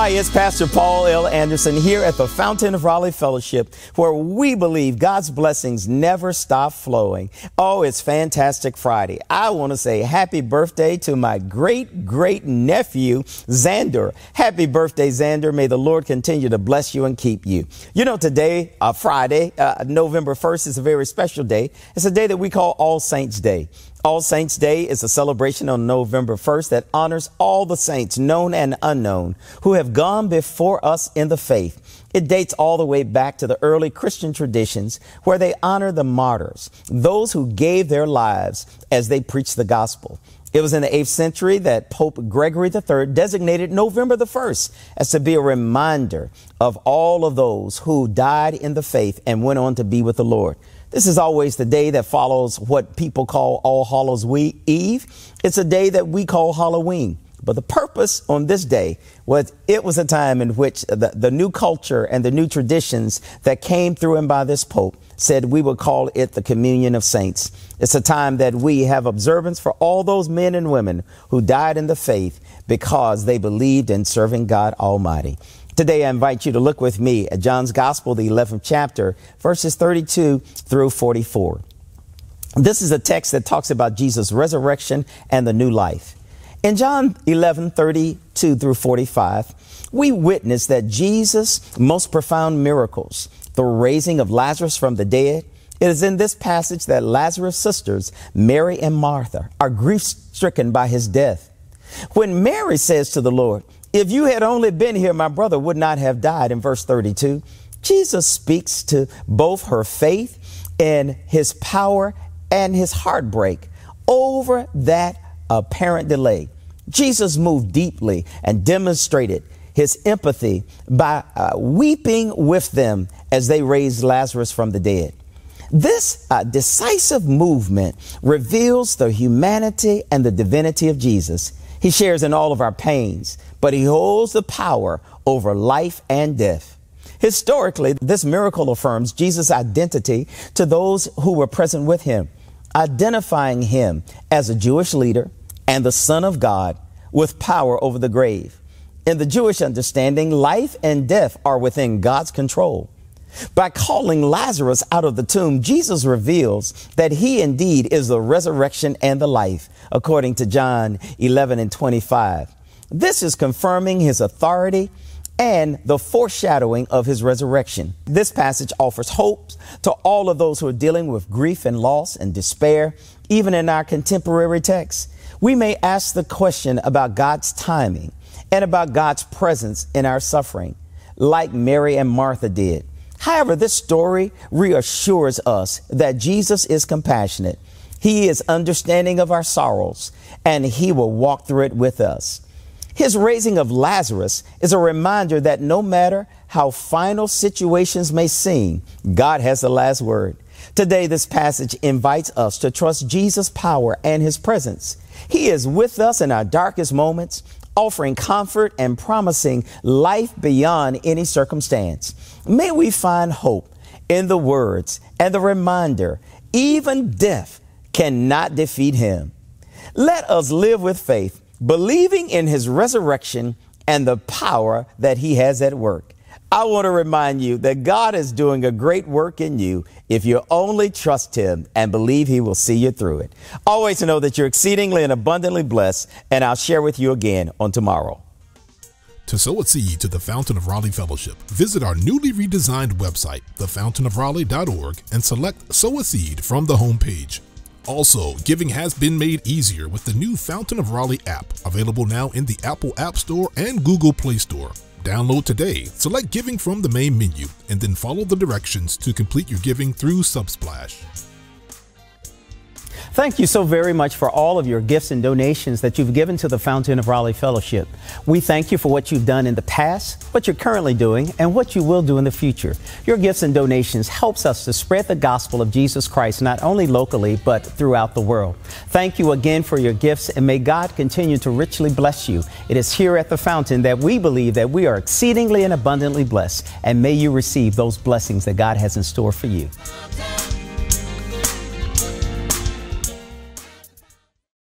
Hi, it's Pastor Paul L. Anderson here at the Fountain of Raleigh Fellowship, where we believe God's blessings never stop flowing. Oh, it's Fantastic Friday. I want to say happy birthday to my great nephew, Xander. Happy birthday, Xander. May the Lord continue to bless you and keep you. You know, today, Friday, November 1st, is a very special day. It's a day that we call All Saints Day. All Saints Day is a celebration on November 1st that honors all the saints, known and unknown, who have gone before us in the faith. It dates all the way back to the early Christian traditions where they honor the martyrs, those who gave their lives as they preached the gospel. It was in the 8th century that Pope Gregory III designated November the 1st as to be a reminder of all of those who died in the faith and went on to be with the Lord. This is always the day that follows what people call All Hallows Eve. It's a day that we call Halloween. But the purpose on this day was it was a time in which the new culture and the new traditions that came through and by this Pope said we would call it the Communion of Saints. It's a time that we have observance for all those men and women who died in the faith because they believed in serving God Almighty. Today, I invite you to look with me at John's Gospel, the 11th chapter, verses 32 through 44. This is a text that talks about Jesus' resurrection and the new life. In John 11, 32 through 45, we witness that Jesus' most profound miracles, the raising of Lazarus from the dead. It is in this passage that Lazarus' sisters, Mary and Martha, are grief-stricken by his death. When Mary says to the Lord, "If you had only been here, my brother would not have died," in verse 32, Jesus speaks to both her faith in his power and his heartbreak over that apparent delay. Jesus moved deeply and demonstrated his empathy by weeping with them as they raised Lazarus from the dead. This decisive movement reveals the humanity and the divinity of Jesus. He shares in all of our pains, but he holds the power over life and death. Historically, this miracle affirms Jesus' identity to those who were present with him, identifying him as a Jewish leader and the Son of God with power over the grave. In the Jewish understanding, life and death are within God's control. By calling Lazarus out of the tomb, Jesus reveals that he indeed is the resurrection and the life, according to John 11 and 25. This is confirming his authority and the foreshadowing of his resurrection. This passage offers hope to all of those who are dealing with grief and loss and despair. Even in our contemporary text, we may ask the question about God's timing and about God's presence in our suffering, like Mary and Martha did. However, this story reassures us that Jesus is compassionate. He is understanding of our sorrows, and he will walk through it with us. His raising of Lazarus is a reminder that no matter how final situations may seem, God has the last word. Today, this passage invites us to trust Jesus' power and his presence. He is with us in our darkest moments, offering comfort and promising life beyond any circumstance. May we find hope in the words and the reminder, even death cannot defeat him. Let us live with faith, believing in his resurrection and the power that he has at work. I want to remind you that God is doing a great work in you if you only trust him and believe he will see you through it. Always know that you're exceedingly and abundantly blessed, and I'll share with you again on tomorrow. To sow a seed to the Fountain of Raleigh Fellowship, visit our newly redesigned website, thefountainofraleigh.org, and select Sow a Seed from the homepage. Also, giving has been made easier with the new Fountain of Raleigh app, available now in the Apple App Store and Google Play Store. Download today, select Giving from the main menu, and then follow the directions to complete your giving through Subsplash. Thank you so very much for all of your gifts and donations that you've given to the Fountain of Raleigh Fellowship. We thank you for what you've done in the past, what you're currently doing, and what you will do in the future. Your gifts and donations helps us to spread the gospel of Jesus Christ, not only locally, but throughout the world. Thank you again for your gifts, and may God continue to richly bless you. It is here at the Fountain that we believe that we are exceedingly and abundantly blessed, and may you receive those blessings that God has in store for you.